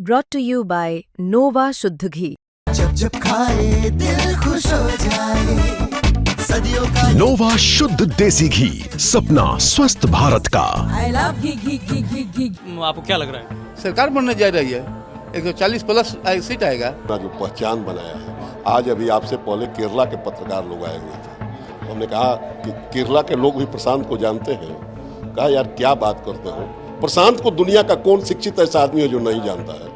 brought to you by Nova शुद्ध घी। जब जब खाए दिल खुश हो जाए, सदियों का नोवा शुद्ध देसी घी, सपना स्वस्थ भारत का। I love घी। आपको क्या लग रहा है? सरकार बनने जा रही है, 140 प्लस सीट आएगा। जो पहचान बनाया है, आज अभी आपसे पहले केरला के पत्रकार लोग आए हुए थे, हमने कहा कि केरला के लोग भी प्रशांत को जानते हैं। कहा यार क्या बात करते हो, प्रशांत को दुनिया का कौन शिक्षित ऐसा आदमी है जो नहीं जानता है?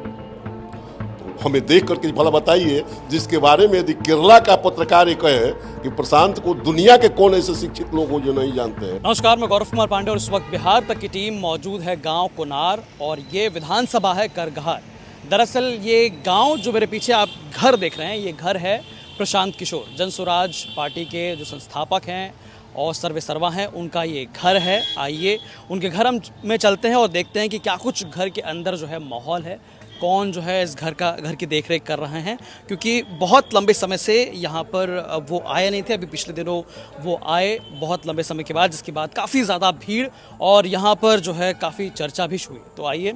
तो हमें देख करके भला बताइए, जिसके बारे में यदि केरला का पत्रकार एक है कि प्रशांत को दुनिया के कौन ऐसे शिक्षित लोग हो जो नहीं जानते हैं। नमस्कार, मैं गौरव कुमार पांडे और इस वक्त बिहार तक की टीम मौजूद है गांव कोनार और ये विधानसभा है करगहर। दरअसल ये गांव जो मेरे पीछे आप घर देख रहे हैं, ये घर है प्रशांत किशोर, जनसुराज पार्टी के जो संस्थापक हैं और सर्वे सर्वा हैं, उनका ये घर है। आइए उनके घर हम में चलते हैं और देखते हैं कि क्या कुछ घर के अंदर जो है माहौल है, कौन जो है इस घर की देखरेख कर रहे हैं, क्योंकि बहुत लंबे समय से यहाँ पर वो आए नहीं थे। अभी पिछले दिनों वो आए बहुत लंबे समय के बाद, जिसके बाद काफ़ी ज़्यादा भीड़ और यहाँ पर जो है काफ़ी चर्चा भी हुई। तो आइए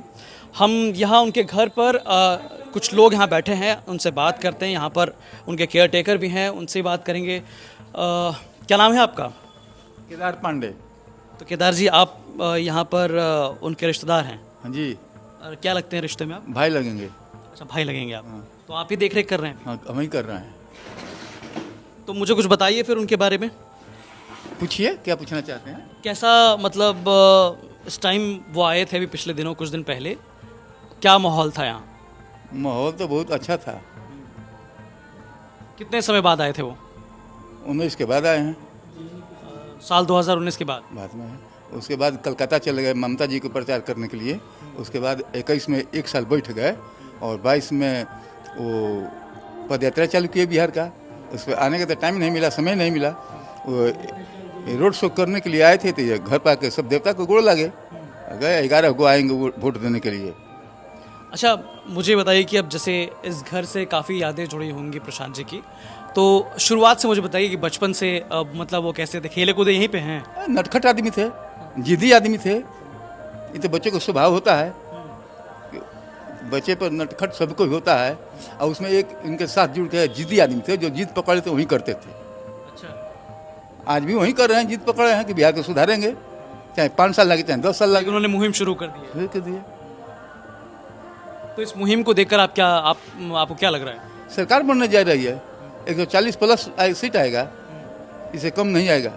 हम यहाँ उनके घर पर कुछ लोग यहाँ बैठे हैं, उनसे बात करते हैं। यहाँ पर उनके केयर टेकर भी हैं, उनसे बात करेंगे। क्या नाम है आपका? केदार पांडे। तो केदार जी, आप यहाँ पर उनके रिश्तेदार हैं? हाँ जी। और क्या लगते हैं रिश्ते में आप? भाई लगेंगे। अच्छा, भाई लगेंगे आप। हाँ। तो आप ही देख रेख कर रहे हैं? हाँ, हम ही कर रहे हैं। तो मुझे कुछ बताइए फिर उनके बारे में। पूछिए, क्या पूछना चाहते हैं? कैसा, मतलब इस टाइम वो आए थे अभी पिछले दिनों, कुछ दिन पहले, क्या माहौल था यहाँ? माहौल तो बहुत अच्छा था। कितने समय बाद आए थे वो? 19 के बाद आए हैं। साल 2019 के बाद में है। उसके बाद कलकत्ता चले गए ममता जी को प्रचार करने के लिए। उसके बाद 21 में 1 साल बैठ गए और 22 में वो पदयात्रा चालू किए बिहार का। उस पर आने का तो टाइम नहीं मिला, समय नहीं मिला। वो रोड शो करने के लिए आए थे, तो ये घर पर आके सब देवता को गोड़ लगे गए। 11 को आएंगे वोट देने के लिए। अच्छा, मुझे बताइए कि अब जैसे इस घर से काफ़ी यादें जुड़ी होंगी प्रशांत जी की, तो शुरुआत से मुझे बताइए कि बचपन से मतलब वो कैसे थे, खेले कूदे यहीं पे हैं? नटखट आदमी थे, जिद्दी आदमी थे। ये तो बच्चे को स्वभाव होता है, बच्चे पर नटखट सबको होता है। और उसमें एक इनके साथ जुड़ के जिद्दी आदमी थे, जो जिद पकड़े थे वहीं करते थे। अच्छा, आज भी वहीं कर रहे हैं, जिद पकड़े हैं कि बिहार को सुधारेंगे, चाहे 5 साल लगे चाहे 10 साल लगे। उन्होंने मुहिम शुरू कर दी है। कर दिए। तो इस मुहिम को देखकर आपको क्या लग रहा है? सरकार बनने जा रही है, 140 प्लस सीट आएगा, इससे कम नहीं आएगा।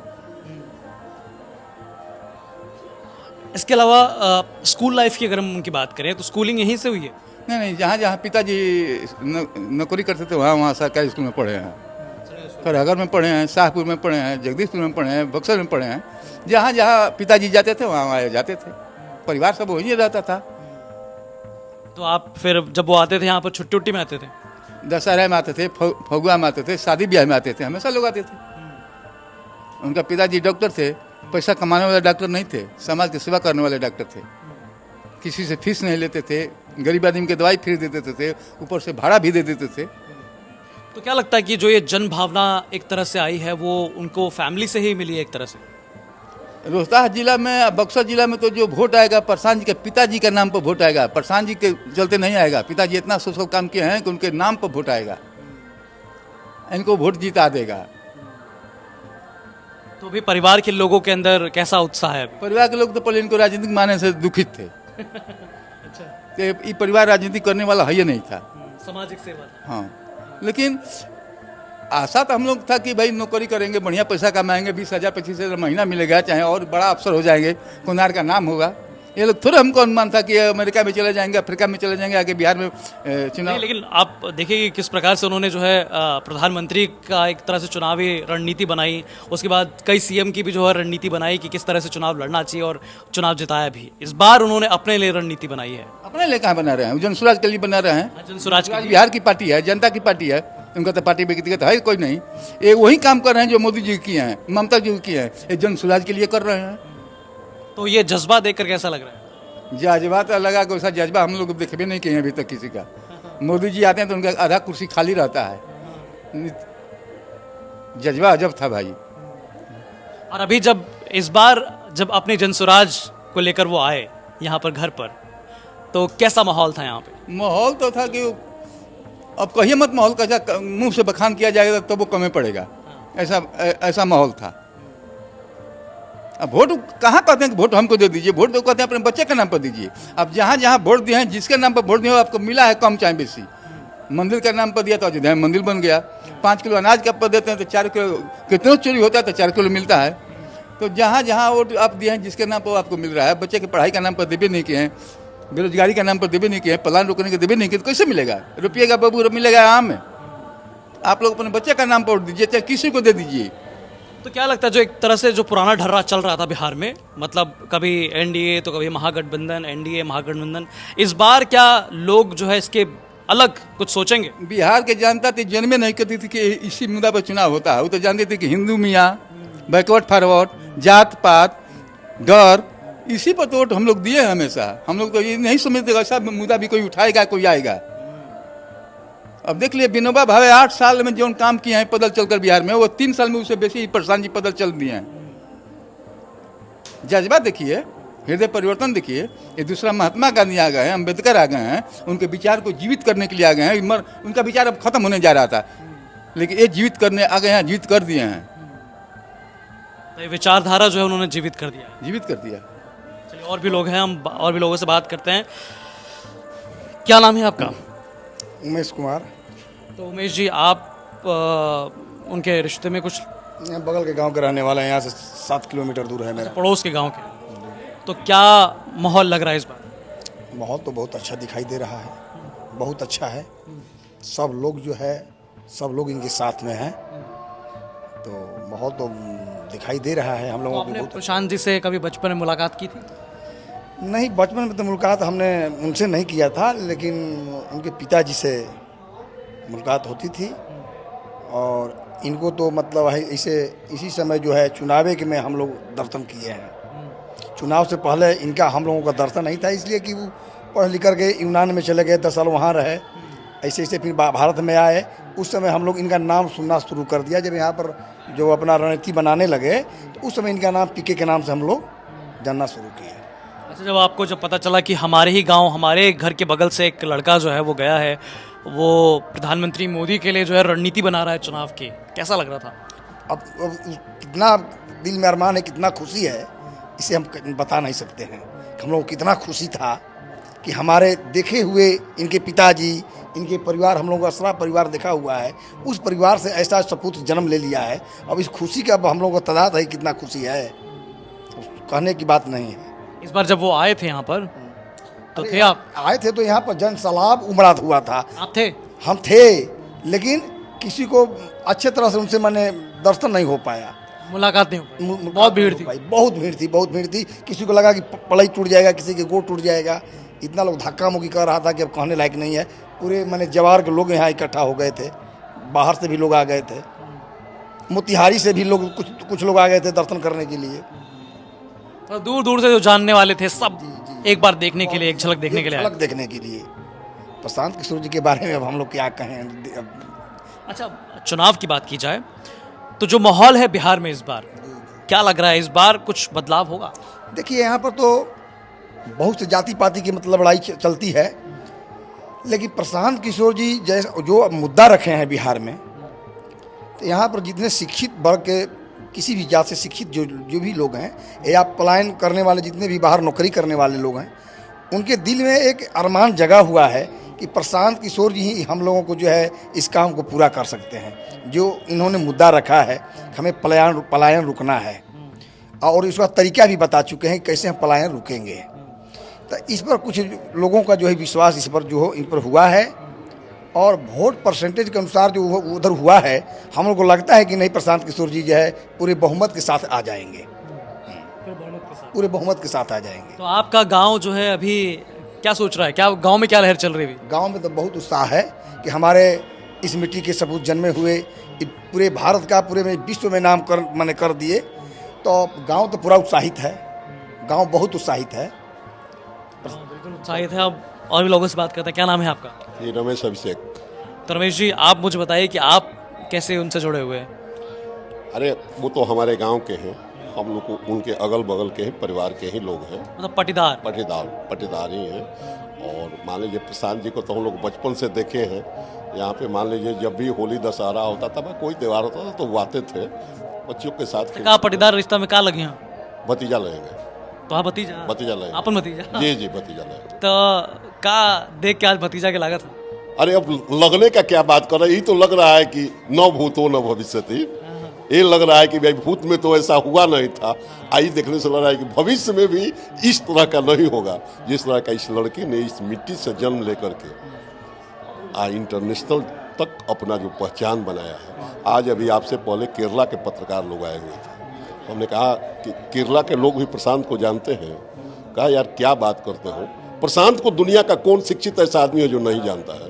इसके अलावा स्कूल लाइफ की अगर हम उनकी बात करें तो स्कूलिंग यहीं से हुई है? नहीं, जहाँ पिताजी नौकरी करते थे वहाँ सरकारी स्कूल में पढ़े हैं। फरहगर में पढ़े हैं, शाहपुर में पढ़े हैं, जगदीशपुर में पढ़े हैं, बक्सर में पढ़े हैं। जहाँ पिताजी जाते थे वहाँ आए जाते थे। परिवार सब वहीं रहता था। तो आप फिर जब वो आते थे यहाँ पर छुट्टी में आते थे? दशहरा में आते थे, फगुआ में आते थे, शादी ब्याह में आते थे, हमेशा लोग आते थे। उनका पिताजी डॉक्टर थे, पैसा कमाने वाले डॉक्टर नहीं थे, समाज की सेवा करने वाले डॉक्टर थे। किसी से फीस नहीं लेते थे, गरीब आदमी की दवाई फ्री दे देते थे, ऊपर से भाड़ा भी दे देते थे। तो क्या लगता है कि जो ये जन भावना एक तरह से आई है वो उनको फैमिली से ही मिली है एक तरह से? रोहतास जिला में, बक्सर जिला में तो जो वोट आएगा प्रशांत जी के पिताजी के नाम पर वोट आएगा। प्रशांत जी के चलते नहीं आएगा। पिताजी इतना सोशल काम किए हैं कि उनके नाम पर वोट आएगा, इनको वोट जीता देगा। तो भी परिवार के लोगों के अंदर कैसा उत्साह है? परिवार के लोग तो पहले इनको राजनीतिक मानने से दुखित थे। अच्छा, ये परिवार राजनीति करने वाला है ही नहीं था। सामाजिक सेवा। हाँ, लेकिन आशा तो हम लोग था कि भाई नौकरी करेंगे, बढ़िया पैसा कमाएंगे, 20,000 25,000 महीना मिलेगा, चाहे और बड़ा अफसर हो जाएंगे, कोनार का नाम होगा। ये लोग थोड़ा हमको अनुमान था कि अमेरिका में चले जाएंगे, अफ्रीका में चले जाएंगे, आगे बिहार में चुनाव। लेकिन आप देखिए कि किस प्रकार से उन्होंने जो है प्रधानमंत्री का एक तरह से चुनावी रणनीति बनाई। उसके बाद कई सीएम की भी जो है रणनीति बनाई कि किस तरह से चुनाव लड़ना चाहिए और चुनाव जिताया भी। इस बार उन्होंने अपने लिए रणनीति बनाई है। अपने लिए कहाँ बना रहे हैं? जनसुराज के लिए बना रहे हैं। जनसुराज बिहार की पार्टी है, जनता की पार्टी है। उनका तो पार्टी व्यक्तिगत है कोई नहीं। ये वही काम कर रहे हैं जो मोदी जी किए हैं, ममता जी किए हैं, ये जनसुराज के लिए कर रहे हैं। तो ये जज्बा देखकर कैसा लग रहा है? जज्बा तो लगा कि वैसा जज्बा हम लोग देखे भी नहीं किए हैं अभी तक किसी का। मोदी जी आते हैं तो उनका आधा कुर्सी खाली रहता है। जज्बा अजब था भाई। और अभी जब इस बार जब अपने जनसुराज को लेकर वो आए यहाँ पर घर पर, तो कैसा माहौल था यहाँ पे? माहौल तो था कि अब कहिए मत, माहौल कैसा मुंह से बखान किया जाएगा तो वो कमे पड़ेगा, ऐसा माहौल था। अब वोट कहाँ कहते हैं कि वोट हमको दे दीजिए, वोट तो कहते हैं अपने बच्चे के नाम पर दीजिए। अब जहाँ जहाँ वोट दिए हैं, जिसके नाम पर वोट दिए आपको मिला है कम चाहे बेसी। मंदिर का नाम पर दिया तो अयोध्या में मंदिर बन गया। 5 किलो अनाज का पर देते हैं तो 4 किलो, कितना चोरी होता है तो 4 किलो मिलता है। तो जहाँ जहाँ वोट आप दिए हैं, जिसके नाम पर आपको मिल रहा है, बच्चे की पढ़ाई का नाम पर देवे नहीं किए हैं, बेरोजगारी का नाम पर देवे नहीं किए हैं, प्लान रोकने के देवे नहीं किए, तो कैसे मिलेगा? रुपये का बाबू मिलेगा आम में। आप लोग अपने बच्चे का नाम पर वोट दीजिए, चाहे किसी को दे दीजिए। तो क्या लगता है जो एक तरह से जो पुराना ढर्रा चल रहा था बिहार में, मतलब कभी एनडीए तो कभी महागठबंधन, एनडीए महागठबंधन, इस बार क्या लोग जो है इसके अलग कुछ सोचेंगे? बिहार के जनता तो जन्मे नहीं करती थी कि इसी मुद्दा पर चुनाव होता है। वो तो जानती थी कि हिंदू मियाँ, बैकवर्ड फॉरवर्ड, जात पात, डर, इसी पर तो वोट हम लोग दिए हमेशा। हम लोग तो ये नहीं समझते ऐसा मुद्दा भी कोई उठाएगा, कोई आएगा। अब देख लिए विनोबा भावे 8 साल में जो काम किए हैं पैदल चलकर बिहार में, वो 3 साल में उससे बेसी प्रशांत जी पैदल चल दिए हैं। जज्बा देखिए, हृदय परिवर्तन देखिए। ये दूसरा महात्मा गांधी आ गए हैं, अम्बेडकर आ गए हैं, उनके विचार को जीवित करने के लिए आ गए हैं। उनका विचार अब खत्म होने जा रहा था, लेकिन ये जीवित करने आ गए हैं, जीवित कर दिए हैं। तो ये विचारधारा जो है उन्होंने जीवित कर दिया। जीवित कर दिया। चलिए और भी लोग हैं, हम और भी लोगों से बात करते हैं। क्या नाम है आपका? उमेश कुमार। तो उमेश जी, आप उनके रिश्ते में कुछ? यहाँ बगल के गांव के रहने वाला है, यहाँ से 7 किलोमीटर दूर है मेरा। पड़ोस के गांव के। तो क्या माहौल लग रहा है इस बार? माहौल तो बहुत अच्छा दिखाई दे रहा है, बहुत अच्छा है। सब लोग जो है, सब लोग इनके साथ में हैं, तो माहौल तो दिखाई दे रहा है। हम लोगों को आपने बहुत प्रशांत जी से कभी बचपन में मुलाकात की थी? नहीं, बचपन में तो मुलाकात हमने उनसे नहीं किया था, लेकिन उनके पिताजी से मुलाकात होती थी। और इनको तो मतलब है इसे इसी समय जो है चुनावे के में हम लोग दर्शन किए हैं। चुनाव से पहले इनका हम लोगों का दर्शन नहीं था, इसलिए कि वो पढ़ लिख कर के यूनान में चले गए, 10 साल वहाँ रहे। ऐसे ऐसे फिर भारत में आए। उस समय हम लोग इनका नाम सुनना शुरू कर दिया। जब यहाँ पर जो अपना रणनीति बनाने लगे, तो उस समय इनका नाम पीके के नाम से हम लोग जानना शुरू किए। अच्छा, जब आपको जब पता चला कि हमारे ही गांव, हमारे घर के बगल से एक लड़का जो है वो गया है, वो प्रधानमंत्री मोदी के लिए जो है रणनीति बना रहा है चुनाव की, कैसा लग रहा था? अब कितना दिल में अरमान है, कितना खुशी है, इसे हम बता नहीं सकते हैं। हम लोग कितना खुशी था कि हमारे देखे हुए इनके पिताजी, इनके परिवार, हम लोगों का सारा परिवार देखा हुआ है, उस परिवार से ऐसा सपूत जन्म ले लिया है। अब इस खुशी का हम लोगों को तादाद है, कितना खुशी है, कहने की बात नहीं है। इस बार जब वो आए थे यहाँ पर तो थे आप? आए थे तो यहाँ पर जन सैलाब उमड़ा हुआ था। आप थे? हम थे, लेकिन किसी को अच्छे तरह से उनसे मैंने दर्शन नहीं हो पाया, मुलाकात नहीं हो पाई। बहुत भीड़ थी, बहुत भीड़ थी। किसी को लगा कि पलई टूट जाएगा, किसी के गोड़ टूट जाएगा। इतना लोग धक्का मुक्की कर रहा था कि अब कहने लायक नहीं है। पूरे मैंने जवार के लोग यहाँ इकट्ठा हो गए थे, बाहर से भी लोग आ गए थे, मोतिहारी से भी लोग कुछ लोग आ गए थे दर्शन करने के लिए। तो दूर दूर से जो जानने वाले थे सब एक बार देखने के लिए, एक झलक देखने के लिए, झलक देखने के लिए। प्रशांत किशोर जी के बारे में अब हम लोग क्या कहें। अच्छा, चुनाव की बात की जाए तो जो माहौल है बिहार में इस बार, क्या लग रहा है इस बार कुछ बदलाव होगा? देखिए, यहाँ पर तो बहुत से जाति पाति की मतलब लड़ाई चलती है, लेकिन प्रशांत किशोर जी जैसे जो मुद्दा रखे हैं बिहार में, तो यहाँ पर जितने शिक्षित वर्ग के, किसी भी जात से शिक्षित जो भी लोग हैं, या पलायन करने वाले जितने भी बाहर नौकरी करने वाले लोग हैं, उनके दिल में एक अरमान जगा हुआ है कि प्रशांत किशोर जी ही हम लोगों को जो है इस काम को पूरा कर सकते हैं। जो इन्होंने मुद्दा रखा है, हमें पलायन रुकना है, और इसका तरीका भी बता चुके हैं कैसे हम पलायन रुकेंगे। तो इस पर कुछ लोगों का जो है विश्वास इस पर जो हो इन पर हुआ है, और वोट परसेंटेज के अनुसार जो उधर हुआ है, हम लोग को लगता है कि नहीं, प्रशांत किशोर जी जो है पूरे बहुमत के साथ आ जाएंगे, पूरे बहुमत के साथ आ जाएंगे। तो आपका गांव जो है अभी क्या सोच रहा है? क्या गांव में क्या लहर चल रही है? गांव में तो बहुत उत्साह है कि हमारे इस मिट्टी के सपूत जन्मे हुए पूरे भारत का, पूरे में विश्व में नाम मैंने कर दिए। तो गांव तो पूरा उत्साहित है, गांव बहुत उत्साहित है, बिल्कुल उत्साहित है। अब और भी लोगों से बात करते हैं। क्या नाम है आपका? ये रमेश अभिषेक। तो रमेश जी, आप मुझे बताइए कि आप कैसे उनसे जुड़े हुए हैं? अरे वो तो हमारे गांव के हैं, हम लोग को उनके अगल बगल के ही परिवार के ही लोग हैं, मतलब पटीदार पटीदार ही हैं। और मान लीजिए प्रशांत जी को तो हम लोग बचपन से देखे हैं। यहाँ पे मान लीजिए जब भी होली दशहरा होता था, कोई त्यौहार होता था तो वो आते थे बच्चों के साथ। का पटीदार रिश्ता में का लगे हैं? भतीजा लगेंगे। तो आप भतीजा? भतीजा लगेंगे। आपन भतीजा? जी जी भतीजा लगेंगे। तो का देख के आज भतीजा के लागत है? अरे अब लगने का क्या बात कर रहे हैं, ये तो लग रहा है कि न भूतो न भविष्यति। ये लग रहा है कि भाई भूत में तो ऐसा हुआ नहीं था, आई देखने से लग रहा है कि भविष्य में भी इस तरह का नहीं होगा जिस तरह का इस लड़के ने इस मिट्टी से जन्म लेकर के इंटरनेशनल तक अपना जो पहचान बनाया है। आज अभी आपसे पहले केरला के पत्रकार लोग आए हुए थे। हमने कहा कि केरला के लोग भी प्रशांत को जानते हैं। कहा यार क्या बात करते हो, प्रशांत को दुनिया का कौन शिक्षित ऐसा आदमी है जो नहीं जानता है?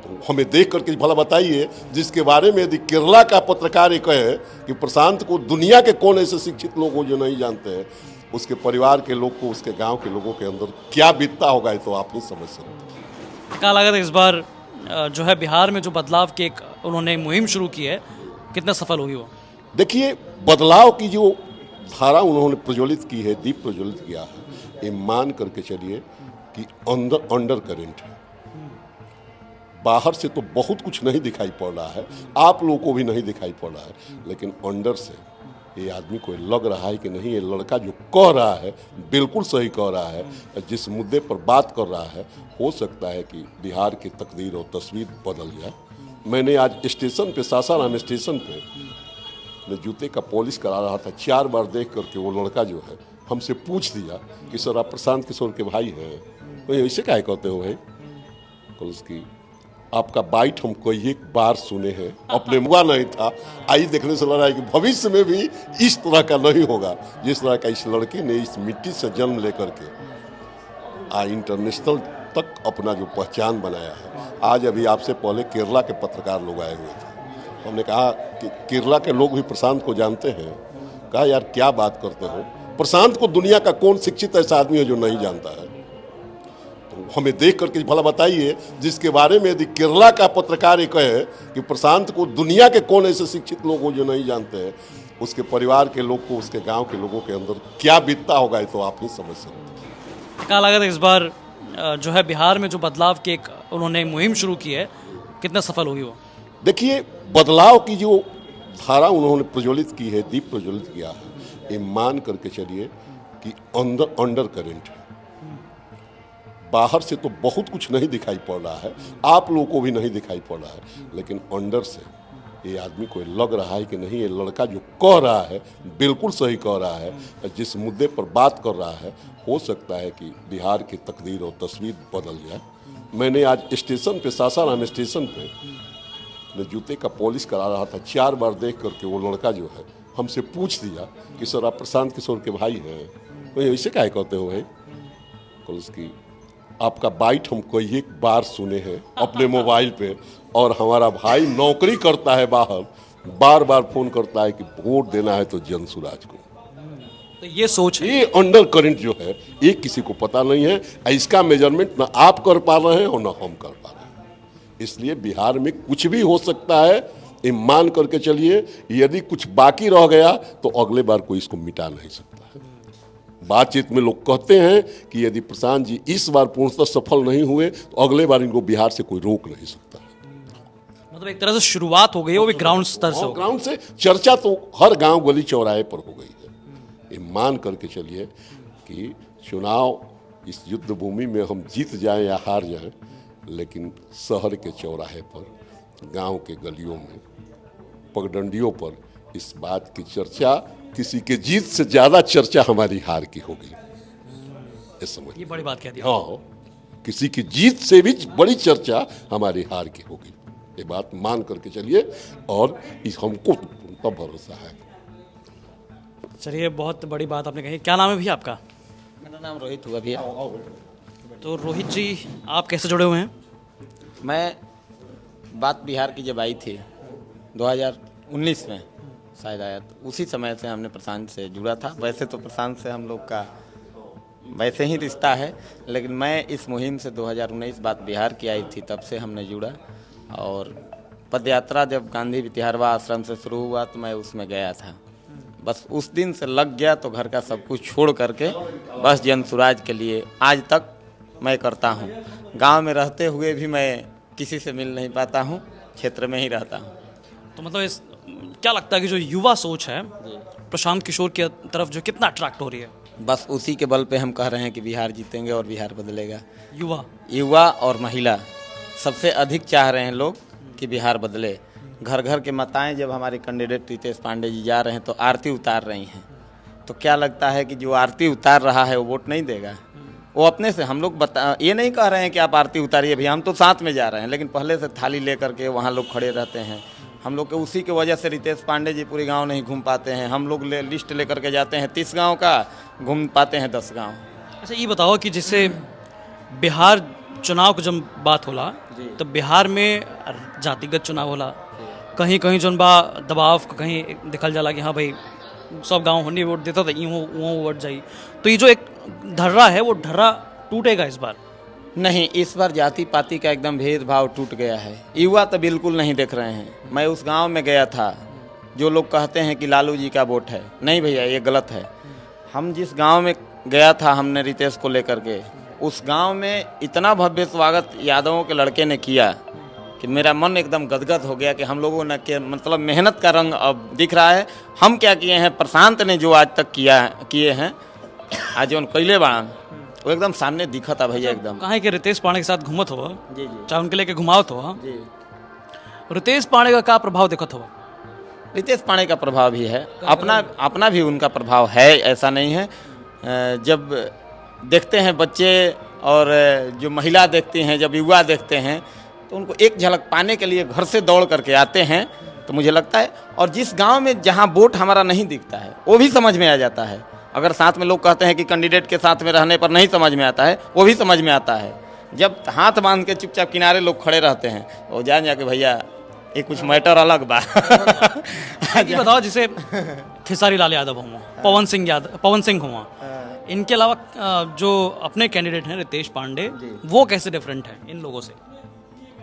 तो हमें देख करके भला बताइए, जिसके बारे में यदि केरला का पत्रकार ये कहे कि प्रशांत को दुनिया के कौन ऐसे शिक्षित लोग हो जो नहीं जानते हैं, उसके परिवार के लोग को, उसके गांव के लोगों के अंदर क्या बीतता होगा ये तो आप नहीं समझ सकते। क्या लगा था इस बार जो है बिहार में जो बदलाव की एक उन्होंने मुहिम शुरू की है, कितना सफल हुई वो? देखिए, बदलाव की जो धारा उन्होंने प्रज्वलित की है, दीप प्रज्वलित किया है, ये मान करके चलिए कि अंडर करेंट है। बाहर से तो बहुत कुछ नहीं दिखाई पड़ रहा है, आप लोगों को भी नहीं दिखाई पड़ रहा है, लेकिन अंडर से ये आदमी को लग रहा है कि नहीं, ये लड़का जो कह रहा है बिल्कुल सही कह रहा है। जिस मुद्दे पर बात कर रहा है, हो सकता है कि बिहार की तकदीर और तस्वीर बदल जाए। मैंने आज स्टेशन पे, सासाराम स्टेशन पे मैं जूते का पॉलिश करा रहा था, 4 बार देख करके वो लड़का जो है हमसे पूछ दिया कि सर आप प्रशांत किशोर के भाई हैं? तो ऐसे क्या कहते हो भाई? कल उसकी आपका बाइट हम कई एक बार सुने हैं, अपने मुआ नहीं था, आई देखने से लग रहा है कि भविष्य में भी इस तरह का नहीं होगा जिस तरह का इस लड़के ने इस मिट्टी से जन्म लेकर के इंटरनेशनल तक अपना जो पहचान बनाया है। आज अभी आपसे पहले केरला के पत्रकार लोग आए हुए थे। हमने कहा कि केरला के लोग भी प्रशांत को जानते हैं। कहा यार क्या बात करते हो, प्रशांत को दुनिया का कौन शिक्षित ऐसा आदमी है जो नहीं जानता है? तो हमें देख करके भला बताइए, जिसके बारे में यदि केरला का पत्रकार ये कहे कि प्रशांत को दुनिया के कौन ऐसे शिक्षित लोग हो जो नहीं जानते हैं, उसके परिवार के लोग को, उसके गांव के लोगों के अंदर क्या बीतता होगा ये तो आप नहीं समझ सकते। क्या लगा था इस बार जो है बिहार में जो बदलाव की एक उन्होंने मुहिम शुरू की है, कितना सफल हुई वो? देखिए, बदलाव की जो धारा उन्होंने प्रज्वलित की है, दीप प्रज्वलित किया है, ये मान करके चलिए कि अंडर करेंट है। बाहर से तो बहुत कुछ नहीं दिखाई पड़ रहा है, आप लोगों को भी नहीं दिखाई पड़ रहा है, लेकिन अंडर से ये आदमी को लग रहा है कि नहीं, ये लड़का जो कह रहा है बिल्कुल सही कह रहा है। जिस मुद्दे पर बात कर रहा है, हो सकता है कि बिहार की तकदीर और तस्वीर बदल जाए। मैंने आज स्टेशन पे, सासाराम स्टेशन पे मैं जूते का पॉलिश करा रहा था, 4 बार देख करके वो लड़का जो है हमसे पूछ दिया कि सर आप प्रशांत किशोर के भाई हैं? तो ऐसे क्या कहते हो भाई? कल उसकी आपका बाइट हम कई एक बार सुने हैं अपने मोबाइल पे, और हमारा भाई नौकरी करता है बाहर, बार बार फोन करता है कि वोट देना है तो जनसुराज को। तो ये सोच है, ये अंडर करंट जो है ये किसी को पता नहीं है। इसका मेजरमेंट ना आप कर पा रहे हैं और ना हम कर पा रहे हैं। इसलिए बिहार में कुछ भी हो सकता है, ये मान करके चलिए। यदि कुछ बाकी रह गया तो अगले बार कोई इसको मिटा नहीं सकता है। बातचीत में लोग कहते हैं कि यदि प्रशांत जी इस बार पूर्णतः सफल नहीं हुए तो अगले बार इनको बिहार से कोई रोक नहीं सकता है। मतलब एक तरह से शुरुआत हो गई है, वो भी ग्राउंड स्तर से हो गई। ग्राउंड से चर्चा तो हर गांव गली चौराहे पर हो गई है। ये मान करके चलिए कि चुनाव इस युद्ध भूमि में हम जीत जाएं या हार जाएं, लेकिन शहर के चौराहे पर, गांव के गलियों में, पगडंडियों पर इस बात की चर्चा, किसी के जीत से ज्यादा चर्चा हमारी हार की होगी। ये समझ, ये बड़ी बात कह दी। हाँ, किसी की जीत से भी बड़ी चर्चा हमारी हार की होगी। ये बात मान करके चलिए, और इस हमको पूर्ण भरोसा है। चलिए, बहुत बड़ी बात आपने कही। क्या नाम है भैया आपका? मेरा नाम रोहित हुआ भैया। तो रोहित जी, आप कैसे जुड़े हुए हैं? मैं बात बिहार की जब आई थी 2019 में शायद आया, तो उसी समय से हमने प्रशांत से जुड़ा था। वैसे तो प्रशांत से हम लोग का वैसे ही रिश्ता है, लेकिन मैं इस मुहिम से 2019 बात बिहार की आई थी तब से हमने जुड़ा। और पदयात्रा जब गांधी वित्यारवा आश्रम से शुरू हुआ तो मैं उसमें गया था। बस उस दिन से लग गया तो घर का सब कुछ छोड़ करके बस जनसुराज के लिए आज तक मैं करता हूँ। गांव में रहते हुए भी मैं किसी से मिल नहीं पाता हूँ, क्षेत्र में ही रहता हूँ। तो मतलब इस क्या लगता है कि जो युवा सोच है प्रशांत किशोर की तरफ जो कितना अट्रैक्ट हो रही है? बस उसी के बल पे हम कह रहे हैं कि बिहार जीतेंगे और बिहार बदलेगा। युवा और महिला सबसे अधिक चाह रहे हैं लोग कि बिहार बदले। घर घर के माताएं जब हमारे कैंडिडेट रितेश पांडे जी जा रहे हैं तो आरती उतार रही हैं, तो क्या लगता है कि जो आरती उतार रहा है वो वोट नहीं देगा? वो अपने से हम लोग ये नहीं कह रहे हैं कि आप आरती उतारिए भैया, हम तो साथ में जा रहे हैं, लेकिन पहले से थाली लेकर के वहाँ लोग खड़े रहते हैं। हम लोग के उसी की वजह से रितेश पांडे जी पूरे गांव नहीं घूम पाते हैं। हम लोग लिस्ट लेकर के जाते हैं 30 गांव का, घूम पाते हैं 10 गांव। अच्छा ये बताओ कि जैसे बिहार चुनाव की जब बात होला तो बिहार में जातिगत चुनाव होला, कहीं कहीं जौन बा दबाव कहीं दिखल जाला कि हाँ भाई सब गांव होने वोट देता था वो वोट जाई, तो ये जो एक ढर्रा है वो ढर्रा टूटेगा इस बार? नहीं, इस बार जाति पाति का एकदम भेदभाव टूट गया है। युवा तो बिल्कुल नहीं देख रहे हैं। मैं उस गांव में गया था, जो लोग कहते हैं कि लालू जी का वोट है, नहीं भैया ये गलत है। हम जिस गांव में गया था हमने रितेश को लेकर के, उस गांव में इतना भव्य स्वागत यादवों के लड़के ने किया कि मेरा मन एकदम गदगद हो गया कि हम लोगों ने के मतलब मेहनत का रंग अब दिख रहा है। हम क्या किए हैं, प्रशांत ने जो आज तक किए हैं, आज जो कैले बाण वो एकदम सामने दिखा था भैया एकदम। कहाँ के रितेश पांडे के साथ घूमत हो जी चाहे उनके लेके घुमावत हो, जी। रितेश पांडे का क्या प्रभाव दिखत हो? रितेश पांडे का प्रभाव भी है, अपना भी उनका प्रभाव है, ऐसा नहीं है। जब देखते हैं बच्चे और जो महिला देखती हैं, जब युवा देखते हैं तो उनको एक झलक पाने के लिए घर से दौड़ करके आते हैं, तो मुझे लगता है। और जिस गांव में जहां वोट हमारा नहीं दिखता है वो भी समझ में आ जाता है। अगर साथ में लोग कहते हैं कि कैंडिडेट के साथ में रहने पर नहीं समझ में आता है, वो भी समझ में आता है। जब हाथ बांध के चुपचाप किनारे लोग खड़े रहते हैं तो जान जाके भैया ये कुछ मैटर अलग बा। ये बताओ जैसे खेसारी लाल यादव हुआ, पवन सिंह हुआ, इनके अलावा जो अपने कैंडिडेट हैं रितेश पांडे, वो कैसे डिफरेंट है इन लोगों से?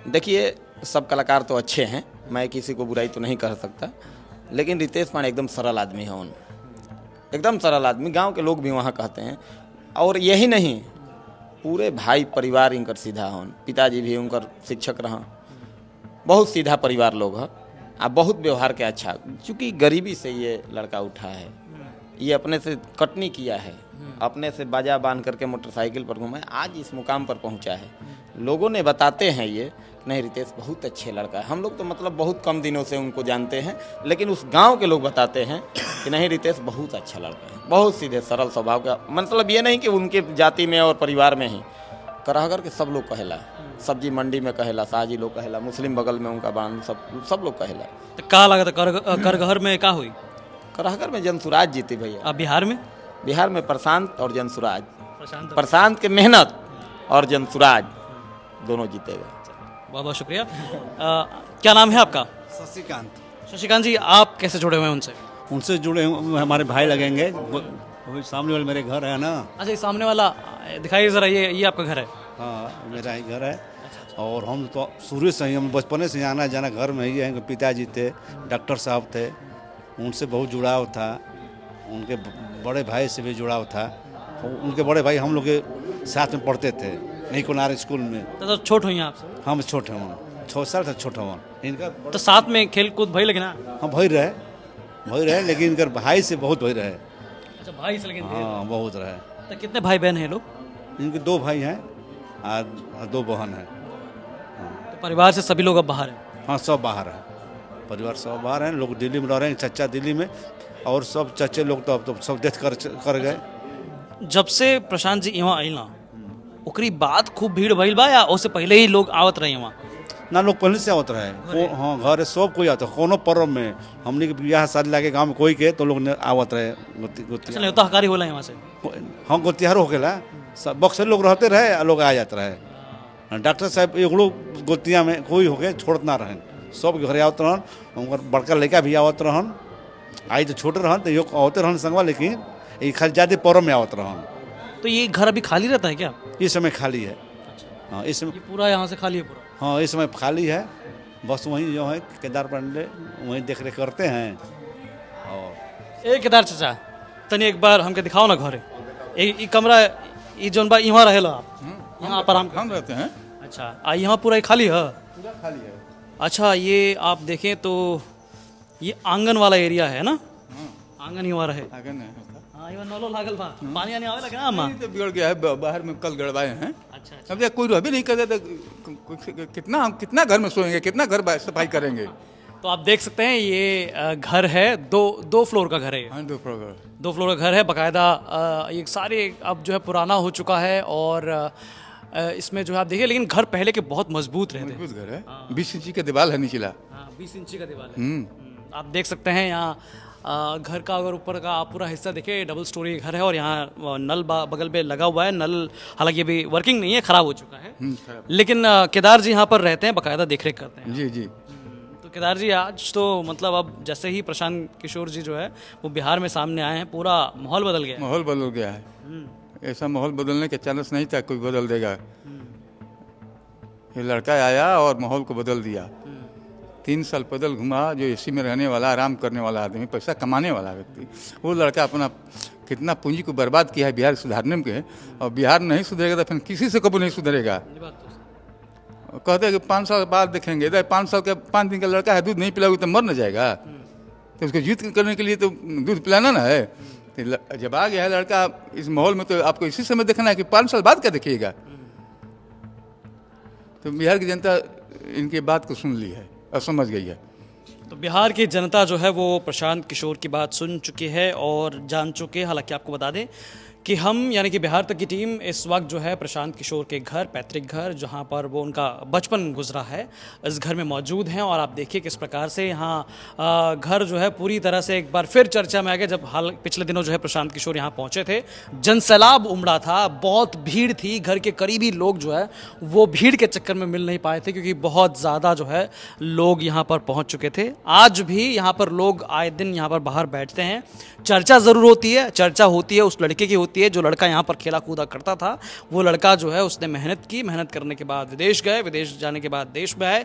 देखिए सब कलाकार तो अच्छे हैं, मैं किसी को बुराई तो नहीं कर सकता, लेकिन रितेश पांडे एकदम सरल आदमी है। एकदम सरल आदमी, गांव के लोग भी वहाँ कहते हैं। और यही नहीं, पूरे भाई परिवार इनकर सीधा होन, पिताजी भी उनकर शिक्षक रहा, बहुत सीधा परिवार लोग है, अब बहुत व्यवहार के अच्छा। चूँकि गरीबी से ये लड़का उठा है, ये अपने से कटनी किया है, अपने से बाजा बांध करके मोटरसाइकिल पर घूमा है, आज इस मुकाम पर पहुंचा है। लोगों ने बताते हैं ये नहीं रितेश बहुत अच्छे लड़का है। हम लोग तो मतलब बहुत कम दिनों से उनको जानते हैं, लेकिन उस गांव के लोग बताते हैं कि नहीं रितेश बहुत अच्छा लड़का है, बहुत सीधे सरल स्वभाव का। मतलब ये नहीं कि उनके जाति में और परिवार में ही, कराहगर के सब लोग कहेला, सब्जी मंडी में कहेला, शाहजी लोग कहेला, मुस्लिम बगल में उनका बांध सब लोग कहेला। तो कहा लगा करगहर में क्या हुई? कराहगर में जनसुराज जीती भैया। अब बिहार में प्रशांत और जनसुराज, प्रशांत के मेहनत और जनसुराज दोनों जीतेगा। बहुत बहुत शुक्रिया। क्या नाम है आपका? शशिकांत जी, आप कैसे जुड़े हुए हैं उनसे? उनसे जुड़े हमारे भाई लगेंगे, वो सामने वाले मेरे घर है ना। अच्छा, सामने वाला दिखाइए जरा, ये आपका घर है? हाँ, मेरा ही घर है। और हम तो शुरू से ही, हम बचपने से आना जाना घर में ही है। पिताजी थे डॉक्टर साहब थे, उनसे बहुत जुड़ाव था, उनके बड़े भाई से भी जुड़ाव था। उनके बड़े भाई हम लोग के साथ में पढ़ते थे नहीं कोनार स्कूल में। तो छोट हुई आप? हम छोटे हूँ, 6 साल से छोटा हूँ इनका। तो साथ में खेल कूद भई लगे ना? हाँ भई रहे, लेकिन इनकर भाई से बहुत भई रहे। अच्छा, भाई से लेकिन? हाँ बहुत रहे। तो कितने भाई बहन हैं लोग? इनके 2 भाई हैं और 2 बहन हैं। तो परिवार से सभी लोग अब बाहर हैं? हाँ सब बाहर है, परिवार सब बाहर हैं। लोग दिल्ली में रह रहे हैं, चचा दिल्ली में, और सब चचे लोग तो अब तो सब डेथ कर गए। जब से प्रशांत जी यहाँ आई ना, ओकरी बाद खूब भीड़ भइल बा या उससे पहले ही लोग आवत रहे वहाँ? ना, लोग पहले से आवत रहे। हाँ, घर सब कोई आता, कोनो पर्व में हमने के बियाह शादी लाके गाँव में कोई के तो लोग आवत रहे। अच्छा, हकारी होला यहाँ से? हाँ, गोतिहार हो गया, बक्सर लोग रहते रहे, लोग आ जाते रहे। डॉक्टर साहब एक लोग गोतिया में कोई हो गए छोड़त ना रहन, सब घर आवत रहन। उनका बड़का लड़का भी आवत रहन, आई तो छोटे रहन तो योग आवते रहन संगवा, लेकिन ये खाली ज़्यादा पर्व में आवत रहन। तो ये घर अभी खाली रहता है क्या? इस समय खाली है। हाँ, इस समय पूरा यहाँ से खाली है पूरा? हाँ, इस समय खाली है, बस वहीं जो है केदार पांडे वहीं देख रेख करते हैं। और केदार चाचा, तनी एक बार हमके दिखाओ ना घर, ये कमरा, ये जोन बा इहाँ रहेला आप? यहाँ पर हम रहते हैं। अच्छा, यहाँ पूरा ही खाली है? पूरा खाली है। अच्छा, ये आप देखें तो ये आंगन वाला एरिया है ना? आंगन ही वाला है। आगे नहीं होता। हाँ, ये नलो लागल बा, पानी आने आवे लगा ना? तो बिगड़ गया है, बाहर में कल गड़वाए हैं। अच्छा, अब कोई रह भी नहीं करता तो कितना घर में सोएंगे, कितना घर सफाई करेंगे। तो आप देख सकते हैं ये घर है, दो फ्लोर का घर है। हाँ, 2 फ्लोर। 2 फ्लोर का घर है बाकायदा। ये सारे अब जो है पुराना हो चुका है और इसमें जो है आप देखिए, लेकिन घर पहले के बहुत मजबूत रहते हैं। मजबूत घर है, 20 इंची का दीवार है निचला। 20 इंची का दीवार है। आप देख सकते हैं यहाँ घर का अगर ऊपर का आप पूरा हिस्सा देखिए, डबल स्टोरी घर है और यहाँ नल बगल पे लगा हुआ है। नल हालांकि अभी वर्किंग नहीं है, खराब हो चुका है, लेकिन केदार जी यहाँ पर रहते हैं, बाकायदा देखरेख करते हैं। जी जी। तो केदार जी, आज तो मतलब अब जैसे ही प्रशांत किशोर जी जो है वो बिहार में सामने आए हैं, पूरा माहौल बदल गया है। माहौल बदल गया है। ऐसा माहौल बदलने का चांस नहीं था कोई बदल देगा। ये लड़का आया और माहौल को बदल दिया। 3 साल पैदल घुमा, जो एसी में रहने वाला, आराम करने वाला आदमी, पैसा कमाने वाला व्यक्ति, वो लड़का अपना कितना पूंजी को बर्बाद किया है बिहार सुधारने में। और बिहार नहीं सुधरेगा तो फिर किसी से कभी नहीं सुधरेगा। कहते हैं कि 5 साल बाद देखेंगे। इधर 5 दिन का लड़का है, दूध नहीं पिलाओगे तो मर न जाएगा। तो उसको जीत करने के लिए तो दूध पिलाना ना है। तो जब आ गया है लड़का इस माहौल में, तो आपको इसी समय देखना है कि 5 साल बाद क्या देखिएगा। तो बिहार की जनता इनकी बात को सुन ली है और समझ गई है। तो बिहार की जनता जो है वो प्रशांत किशोर की बात सुन चुकी है और जान चुके हैं। हालांकि आपको बता दें कि हम यानी कि बिहार तक की टीम इस वक्त जो है प्रशांत किशोर के घर, पैतृक घर, जहां पर वो उनका बचपन गुजरा है, इस घर में मौजूद हैं। और आप देखिए किस प्रकार से यहाँ घर जो है पूरी तरह से एक बार फिर चर्चा में आ गया। जब पिछले दिनों जो है प्रशांत किशोर यहाँ पहुँचे थे, जनसैलाब उमड़ा था, बहुत भीड़ थी। घर के करीबी लोग जो है वो भीड़ के चक्कर में मिल नहीं पाए थे, क्योंकि बहुत ज़्यादा जो है लोग यहाँ पर पहुँच चुके थे। आज भी यहाँ पर लोग आए दिन यहाँ पर बाहर बैठते हैं, चर्चा ज़रूर होती है। चर्चा होती है उस लड़के की होती है जो लड़का यहाँ पर खेला कूदा करता था। वो लड़का जो है उसने मेहनत की, मेहनत करने के बाद विदेश गए, विदेश जाने के बाद देश में आए,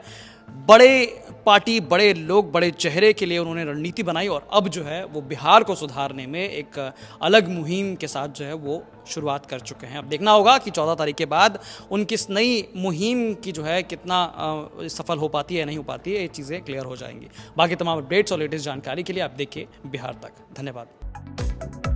बड़े पार्टी, बड़े लोग, बड़े चेहरे के लिए उन्होंने रणनीति बनाई और अब जो है वो बिहार को सुधारने में एक अलग मुहिम के साथ जो है वो शुरुआत कर चुके हैं। अब देखना होगा कि 14 तारीख के बाद उनकी इस नई मुहिम की जो है कितना सफल हो पाती है या नहीं हो पाती है, ये चीज़ें क्लियर हो जाएंगी। बाकी तमाम अपडेट्स और लेटेस्ट जानकारी के लिए आप देखिए बिहार तक। धन्यवाद।